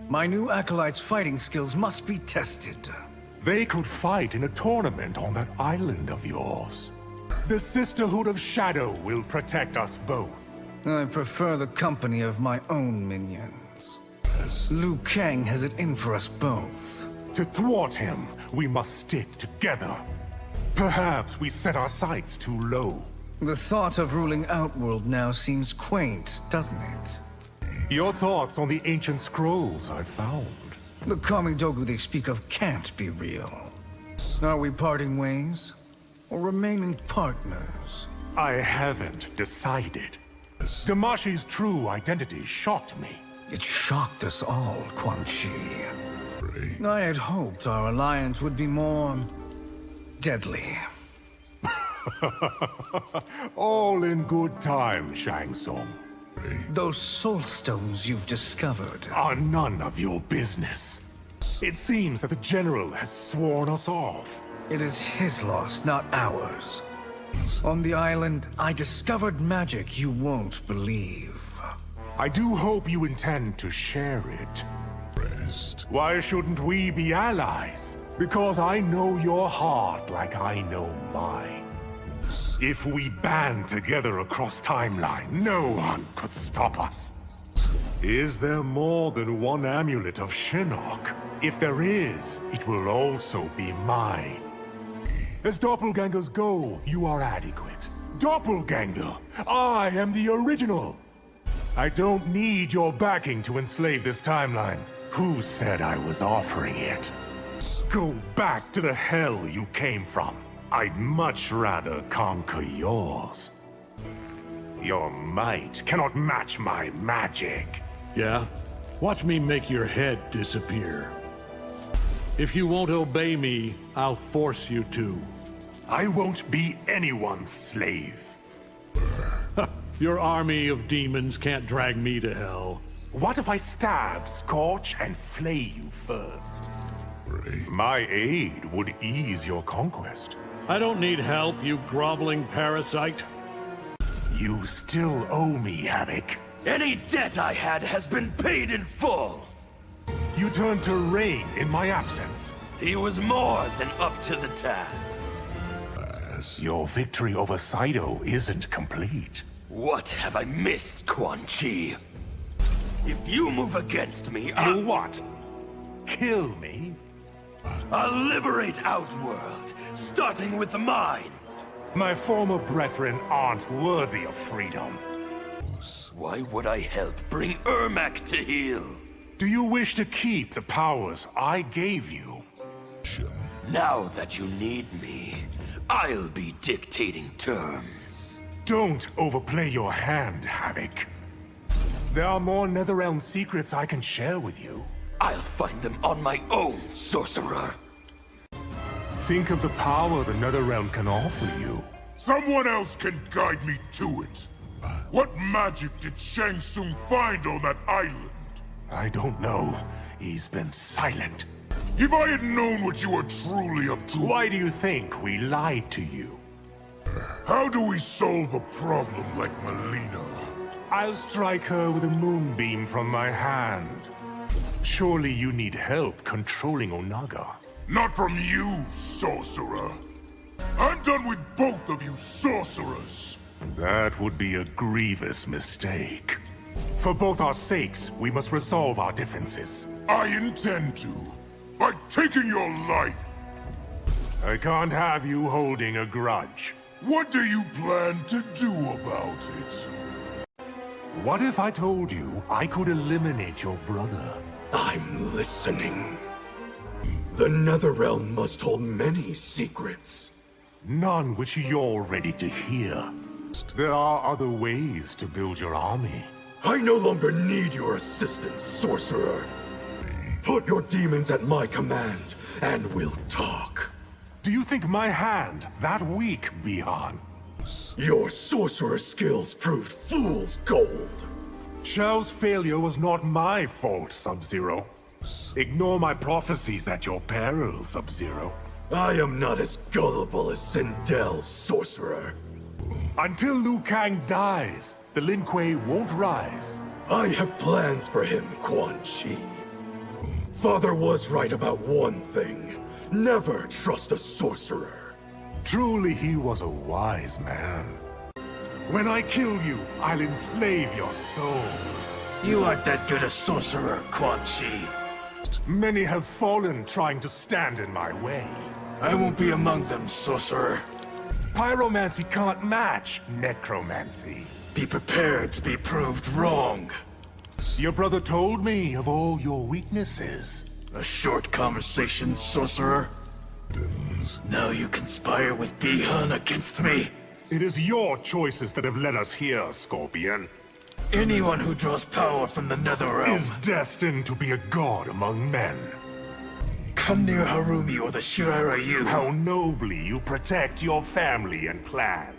My new acolyte's fighting skills must be tested. They could fight in a tournament on that island of yours. The Sisterhood of Shadow will protect us both. I prefer the company of my own minions. Liu Kang has it in for us both. To thwart him, we must stick together. Perhaps we set our sights too low. The thought of ruling Outworld now seems quaint, doesn't it? Your thoughts on the ancient scrolls I found. The Kamidogu they speak of can't be real. Are we parting ways? Or remaining partners? I haven't decided. Damashi's true identity shocked me. It shocked us all, Quan Chi. I had hoped our alliance would be more... deadly. All in good time, Shang Tsung. Those soul stones you've discovered Are none of your business. It seems that the General has sworn us off. It is his loss, not ours. On the island, I discovered magic you won't believe. I do hope you intend to share it. Why shouldn't we be allies? Because I know your heart like I know mine. If we band together across timelines, no one could stop us. Is there more than one amulet of Shinnok? If there is, it will also be mine. As doppelgangers go, you are adequate. Doppelganger! I am the original! I don't need your backing to enslave this timeline. Who said I was offering it? Go back to the hell you came from. I'd much rather conquer yours. Your might cannot match my magic. Yeah? Watch me make your head disappear. If you won't obey me, I'll force you to. I won't be anyone's slave. Your army of demons can't drag me to hell. What if I stab, scorch, and flay you first? My aid would ease your conquest. I don't need help, you groveling parasite. You still owe me, Havik. Any debt I had has been paid in full. You turned to Rain in my absence. He was more than up to the task. Your victory over Saido isn't complete. What have I missed, Quan Chi? If you move against me, You'll what? Kill me? I'll liberate Outworld, starting with the mines. My former brethren aren't worthy of freedom. Why would I help bring Ermac to heel? Do you wish to keep the powers I gave you? Now that you need me, I'll be dictating terms. Don't overplay your hand, Havik. There are more Netherrealm secrets I can share with you. I'll find them on my own, sorcerer. Think of the power the Netherrealm can offer you. Someone else can guide me to it. What magic did Shang Tsung find on that island? I don't know. He's been silent. If I had known what you were truly up to... Why do you think we lied to you? How do we solve a problem like Mileena? I'll strike her with a moonbeam from my hand. Surely you need help controlling Onaga. Not from you, sorcerer. I'm done with both of you sorcerers. That would be a grievous mistake. For both our sakes, we must resolve our differences. I intend to. By taking your life. I can't have you holding a grudge. What do you plan to do about it? What if I told you I could eliminate your brother? I'm listening. The Netherrealm must hold many secrets. None which you're ready to hear. There are other ways to build your army. I no longer need your assistance, sorcerer. Put your demons at my command, and we'll talk. Do you think my hand that weak, Bihan? Your sorcerer skills proved fool's gold. Shao's failure was not my fault, Sub-Zero. Ignore my prophecies at your peril, Sub-Zero. I am not as gullible as Sindel, sorcerer. Until Liu Kang dies, the Lin Kuei won't rise. I have plans for him, Quan Chi. Father was right about one thing. Never trust a sorcerer. Truly he was a wise man. When I kill you, I'll enslave your soul. You aren't that good a sorcerer, Quan Chi. Many have fallen trying to stand in my way. I won't be among them, sorcerer. Pyromancy can't match necromancy. Be prepared to be proved wrong. Your brother told me of all your weaknesses. A short conversation, sorcerer. Now you conspire with Bi-Han against me. It is your choices that have led us here, Scorpion. Anyone who draws power from the Netherrealm Is destined to be a god among men. come near Harumi or the Shirai Ryu. How nobly you protect your family and clan.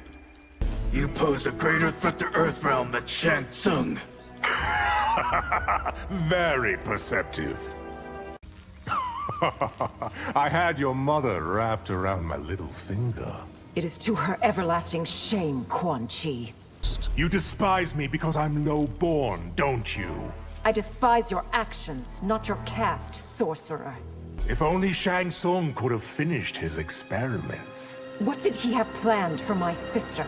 You pose a greater threat to Earthrealm than Shang Tsung. Very perceptive. I had your mother wrapped around my little finger. It is to her everlasting shame, Quan Chi. You despise me because I'm low-born, don't you? I despise your actions, not your caste, sorcerer. If only Shang Tsung could have finished his experiments. What did he have planned for my sister?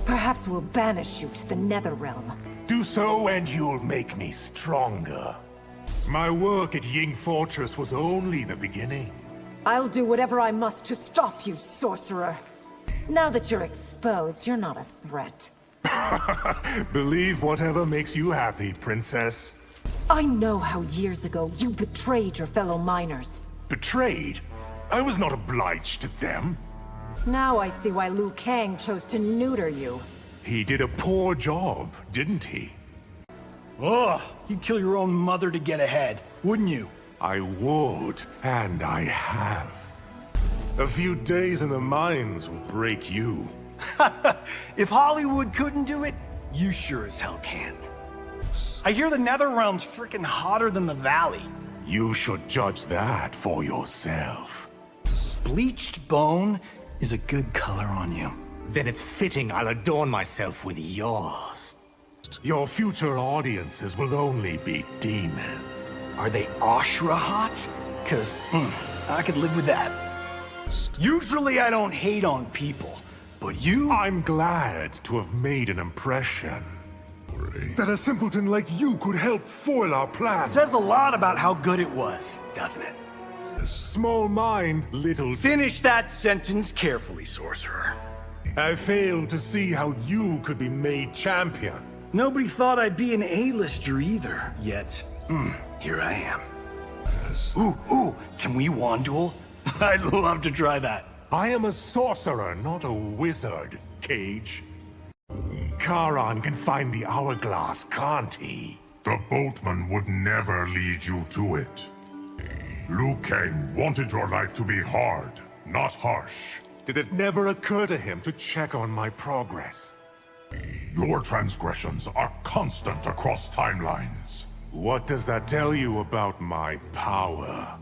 Perhaps we'll banish you to the Netherrealm. Do so and you'll make me stronger. My work at Ying Fortress was only the beginning. I'll do whatever I must to stop you, sorcerer. Now that you're exposed, you're not a threat. Believe whatever makes you happy, Princess. I know how years ago you betrayed your fellow miners. Betrayed? I was not obliged to them. Now I see why Liu Kang chose to neuter you. He did a poor job, didn't he? Ugh, you'd kill your own mother to get ahead, wouldn't you? I would, and I have. A few days in the mines will break you. If Hollywood couldn't do it, you sure as hell can. I hear the Netherrealm's freaking hotter than the Valley. You should judge that for yourself. Bleached bone is a good color on you. Then it's fitting I'll adorn myself with yours. Your future audiences will only be demons. Are they Ashrah hot? Cause, I could live with that. Usually I don't hate on people, but you... I'm glad to have made an impression. That a simpleton like you could help foil our plans. Says a lot about how good it was, doesn't it? Small mind, little... Finish that sentence carefully, sorcerer. I failed to see how you could be made champion. Nobody thought I'd be an A-lister either, yet, here I am. Ooh, can we wand duel? I'd love to try that. I am a sorcerer, not a wizard, Cage. Charon can find the hourglass, can't he? The boatman would never lead you to it. Liu Kang wanted your life to be hard, not harsh. Did it never occur to him to check on my progress? Your transgressions are constant across timelines. What does that tell you about my power?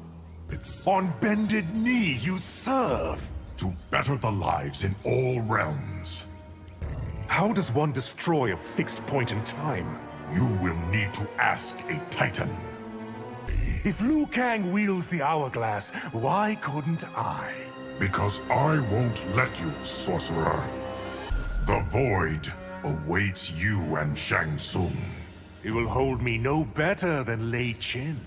On bended knee, you serve. To better the lives in all realms. How does one destroy a fixed point in time? You will need to ask a Titan. If Liu Kang wields the hourglass, why couldn't I? Because I won't let you, sorcerer. The Void awaits you and Shang Tsung. It will hold me no better than Lei Chin.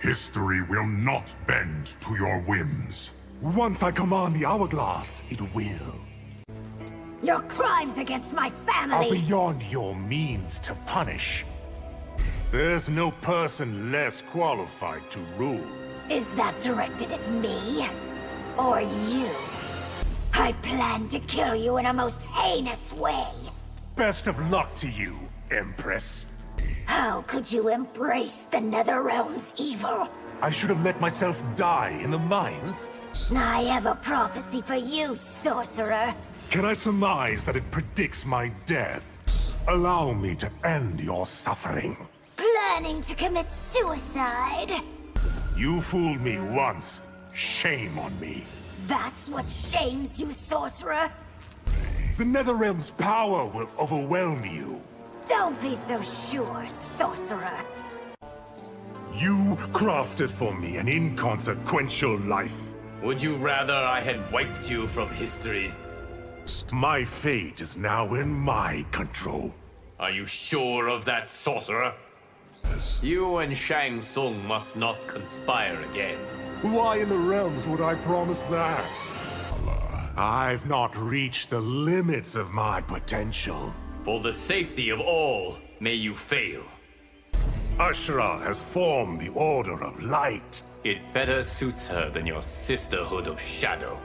History will not bend to your whims. Once I command the hourglass, it will. Your crimes against my Are family! beyond your means to punish. There's no person less qualified to rule. Is that directed at me? Or you? I plan to kill you in a most heinous way. Best of luck to you, Empress. How could you embrace the Netherrealm's evil? I should have let myself die in the mines. I have a prophecy for you, sorcerer. Can I surmise that it predicts my death? Allow me to end your suffering. Planning to commit suicide? You fooled me once. Shame on me. That's what shames you, sorcerer? The Netherrealm's power will overwhelm you. Don't be so sure, sorcerer. You crafted for me an inconsequential life. Would you rather I had wiped you from history? My fate is now in my control. Are you sure of that, sorcerer? You and Shang Tsung must not conspire again. Why in the realms would I promise that? I've not reached the limits of my potential. For the safety of all, may you fail. Ashrah has formed the Order of Light. It better suits her than your Sisterhood of Shadow.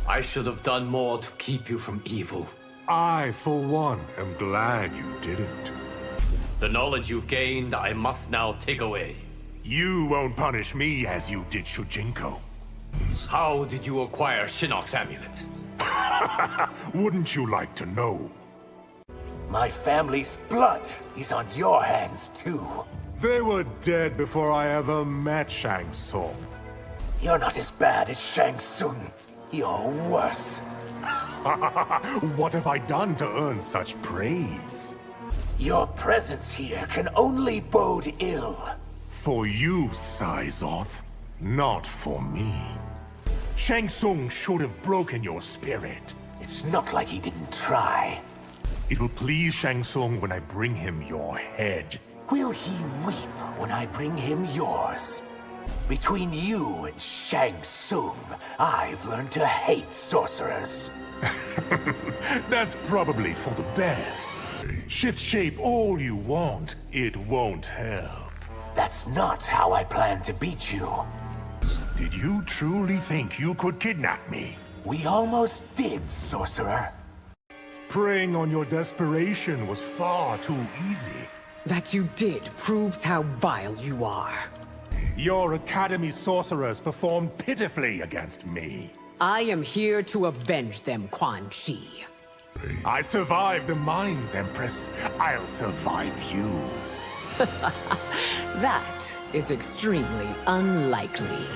I should have done more to keep you from evil. I, for one, am glad you didn't. The knowledge you've gained, I must now take away. You won't punish me as you did Shujinko. How did you acquire Shinnok's amulet? Wouldn't you like to know? My family's blood is on your hands, too. They were dead before I ever met Shang Tsung. You're not as bad as Shang Tsung. You're worse. What have I done to earn such praise? Your presence here can only bode ill. For you, Saizoth, not for me. Shang Tsung should have broken your spirit. It's not like he didn't try. It'll please Shang Tsung when I bring him your head. Will he weep when I bring him yours? Between you and Shang Tsung, I've learned to hate sorcerers. That's probably for the best. Shift shape all you want, it won't help. That's not how I plan to beat you. Did you truly think you could kidnap me? We almost did, sorcerer. Preying on your desperation was far too easy. That you did proves how vile you are. Your Academy sorcerers performed pitifully against me. I am here to avenge them, Quan Chi. I survived the mines, Empress. I'll survive you. That is extremely unlikely.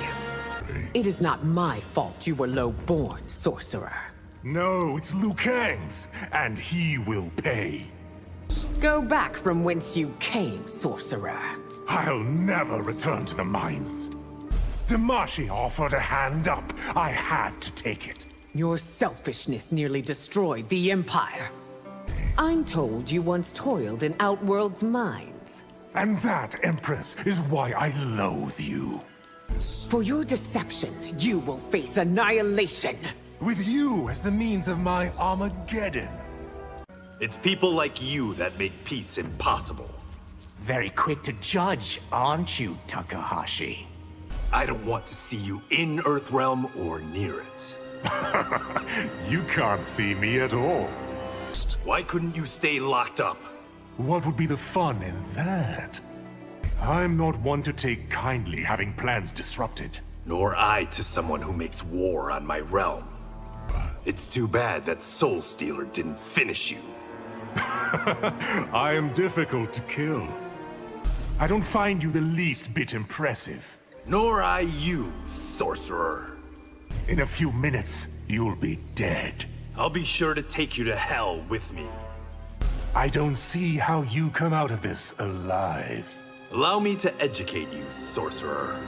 It is not my fault you were low-born, sorcerer. No, it's Liu Kang's, and he will pay. Go back from whence you came, sorcerer. I'll never return to the mines. Damashi offered a hand up. I had to take it. Your selfishness nearly destroyed the Empire. I'm told you once toiled in Outworld's mines. And that, Empress, is why I loathe you. For your deception, you will face annihilation. With you as the means of my Armageddon. It's people like you that make peace impossible. Very quick to judge, aren't you, Takahashi? I don't want to see you in Earthrealm or near it. You can't see me at all. Why couldn't you stay locked up? What would be the fun in that? I'm not one to take kindly having plans disrupted. Nor I to someone who makes war on my realm. It's too bad that Soul Stealer didn't finish you. I am difficult to kill. I don't find you the least bit impressive. Nor I you, sorcerer. In a few minutes, you'll be dead. I'll be sure to take you to hell with me. I don't see how you come out of this alive. Allow me to educate you, sorcerer.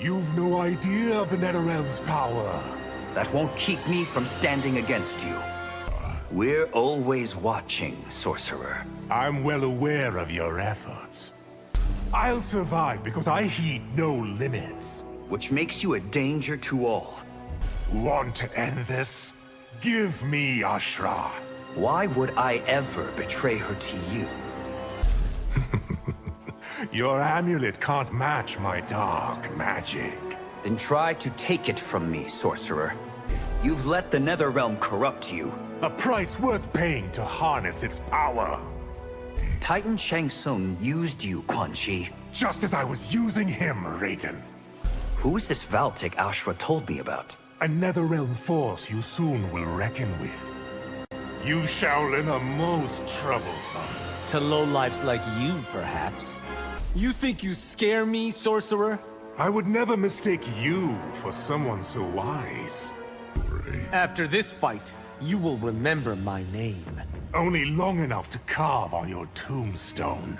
You've no idea of the Netherrealm's power. That won't keep me from standing against you. We're always watching, sorcerer. I'm well aware of your efforts. I'll survive because I heed no limits. Which makes you a danger to all. Want to end this? Give me Ashrah. Why would I ever betray her to you? Your amulet can't match my dark magic. Then try to take it from me, sorcerer. You've let the Netherrealm corrupt you. A price worth paying to harness its power. Titan Shang Tsung used you, Quan Chi. Just as I was using him, Raiden. Who is this Valtic Ashrah told me about? A Netherrealm force you soon will reckon with. You Shaolin are most troublesome. To lowlifes like you, perhaps. You think you scare me, sorcerer? I would never mistake you for someone so wise. After this fight, you will remember my name. Only long enough to carve on your tombstone.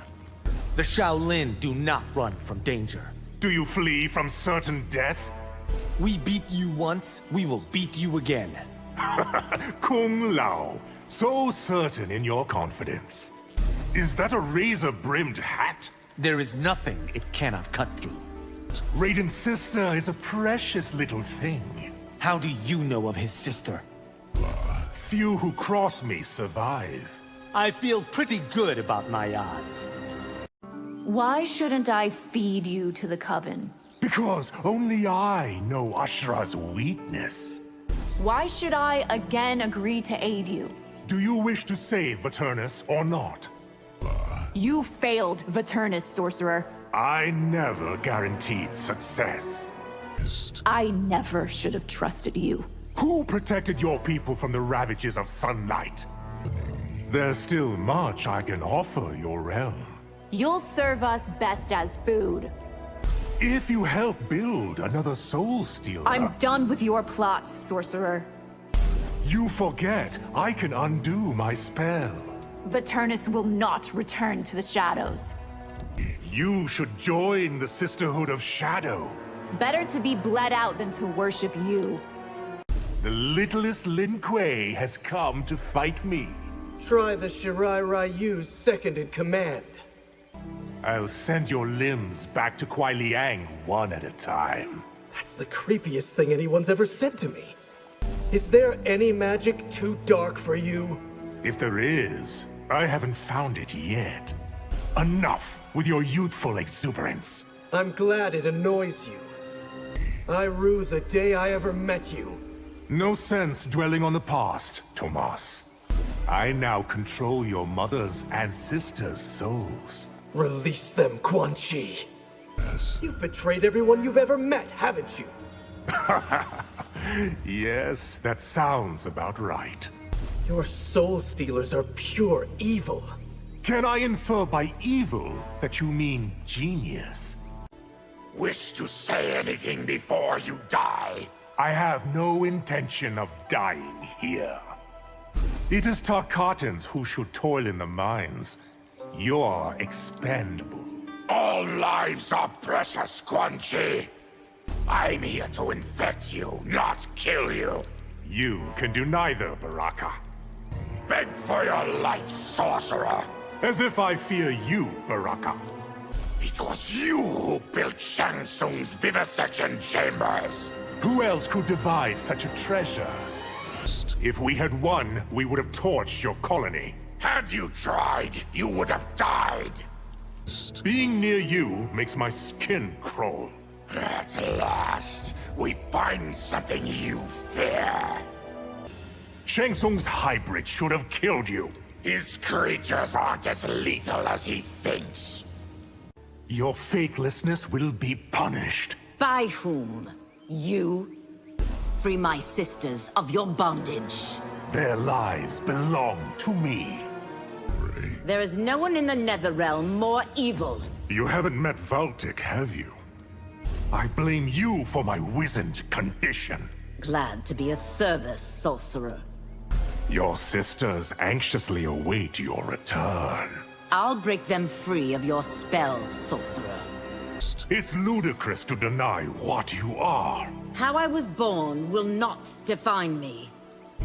The Shaolin do not run from danger. Do you flee from certain death? We beat you once, we will beat you again. Kung Lao, so certain in your confidence. Is that a razor-brimmed hat? There is nothing it cannot cut through. Raiden's sister is a precious little thing. How do you know of his sister? Few who cross me survive. I feel pretty good about my odds. Why shouldn't I feed you to the Coven? Because only I know Ashrah's weakness. Why should I again agree to aid you? Do you wish to save Viternus or not? You failed, Viternus, sorcerer. I never guaranteed success. I never should have trusted you. Who protected your people from the ravages of sunlight? There's still much I can offer your realm. You'll serve us best as food. If you help build another Soul Stealer... I'm done with your plots, sorcerer. You forget, I can undo my spell. Viternus will not return to the shadows. You should join the Sisterhood of Shadow. Better to be bled out than to worship you. The littlest Lin Kuei has come to fight me. Try the Shirai Ryu's second in command. I'll send your limbs back to Kuai Liang one at a time. That's the creepiest thing anyone's ever said to me. Is there any magic too dark for you? If there is, I haven't found it yet. Enough with your youthful exuberance. I'm glad it annoys you. I rue the day I ever met you. No sense dwelling on the past, Tomas. I now control your mother's and sister's souls. Release them, Quan Chi. Yes. You've betrayed everyone you've ever met, haven't you? Yes, that sounds about right. Your soul stealers are pure evil. Can I infer by evil that you mean genius? Wish to say anything before you die? I have no intention of dying here. It is Tarkatans who should toil in the mines. You're expendable. All lives are precious, Quan Chi. I'm here to infect you, not kill you. You can do neither, Baraka. Beg for your life, sorcerer. As if I fear you, Baraka. It was you who built Shang Tsung's vivisection chambers. Who else could devise such a treasure? If we had won, we would have torched your colony. Had you tried, you would have died. Being near you makes my skin crawl. At last, we find something you fear. Shang Tsung's hybrid should have killed you. His creatures aren't as lethal as he thinks. Your faithlessness will be punished. By whom? You? Free my sisters of your bondage. Their lives belong to me. There is no one in the Netherrealm more evil. You haven't met Valtic, have you? I blame you for my wizened condition. Glad to be of service, sorcerer. Your sisters anxiously await your return. I'll break them free of your spells, sorcerer. It's ludicrous to deny what you are. How I was born will not define me.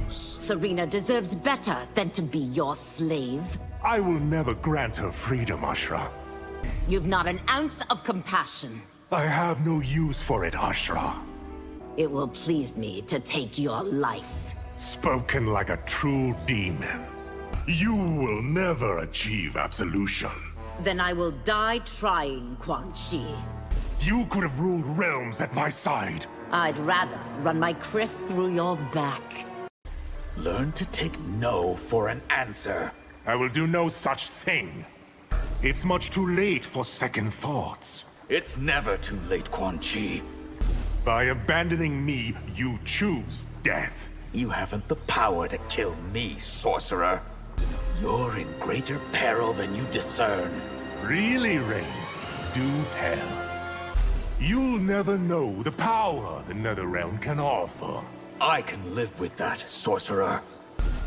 Serena deserves better than to be your slave. I will never grant her freedom, Ashrah. You've not an ounce of compassion. I have no use for it, Ashrah. It will please me to take your life. Spoken like a true demon. You will never achieve absolution. Then I will die trying, Quan Chi. You could have ruled realms at my side. I'd rather run my crest through your back. Learn to take no for an answer. I will do no such thing. It's much too late for second thoughts. It's never too late, Quan Chi. By abandoning me, you choose death. You haven't the power to kill me, sorcerer. You're in greater peril than you discern. Really, Rain? Do tell. You'll never know the power the Netherrealm can offer. I can live with that, sorcerer.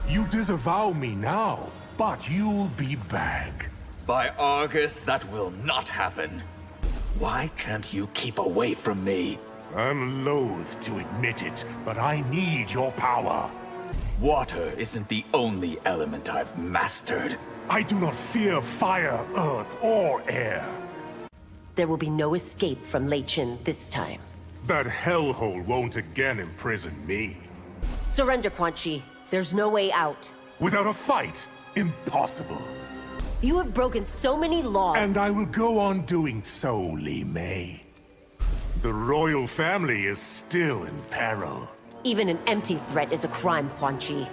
You disavow me now, but you'll be back. By Argus, that will not happen. Why can't you keep away from me? I'm loath to admit it, but I need your power. Water isn't the only element I've mastered. I do not fear fire, earth, or air. There will be no escape from Lei Chin this time. That hellhole won't again imprison me. Surrender, Quan Chi. There's no way out. Without a fight? Impossible. You have broken so many laws. And I will go on doing so, Li Mei. The royal family is still in peril. Even an empty threat is a crime, Quan Chi.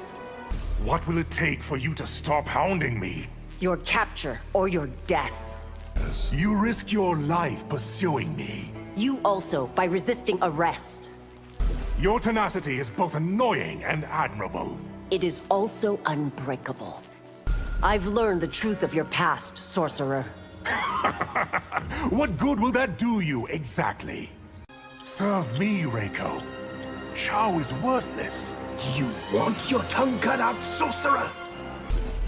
What will it take for you to stop hounding me? Your capture or your death. You risked your life pursuing me. You also, by resisting arrest. Your tenacity is both annoying and admirable. It is also unbreakable. I've learned the truth of your past, sorcerer. What good will that do you, exactly? Serve me, Reiko. Shao is worthless. Do you want your tongue cut out, sorcerer?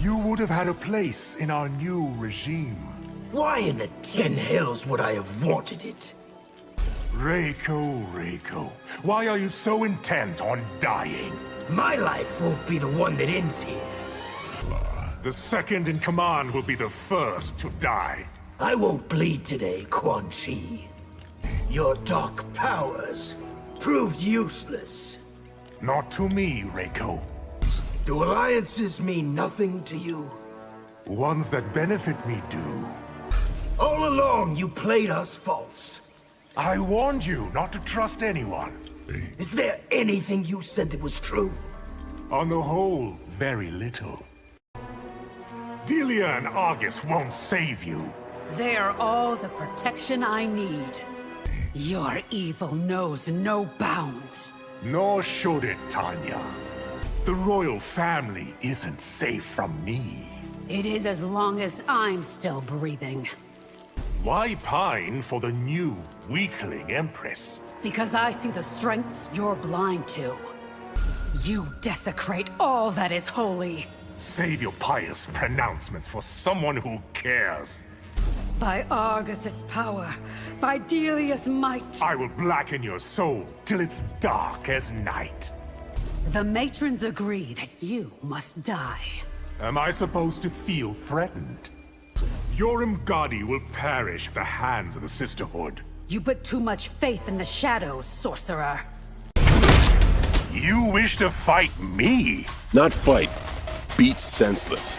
You would have had a place in our new regime. Why in the 10 hells would I have wanted it? Reiko, why are you so intent on dying? My life won't be the one that ends here. The second in command will be the first to die. I won't bleed today, Quan Chi. Your dark powers proved useless. Not to me, Reiko. Do alliances mean nothing to you? Ones that benefit me do. All along, you played us false. I warned you not to trust anyone. Is there anything you said that was true? On the whole, very little. Delia and Argus won't save you. They are all the protection I need. Your evil knows no bounds. Nor should it, Tanya. The royal family isn't safe from me. It is as long as I'm still breathing. Why pine for the new, weakling Empress? Because I see the strengths you're blind to. You desecrate all that is holy. Save your pious pronouncements for someone who cares. By Argus's power, by Delia's might. I will blacken your soul till it's dark as night. The matrons agree that you must die. Am I supposed to feel threatened? Your Umgadi will perish at the hands of the Sisterhood. You put too much faith in the shadows, sorcerer. You wish to fight me? Not fight. Beat senseless.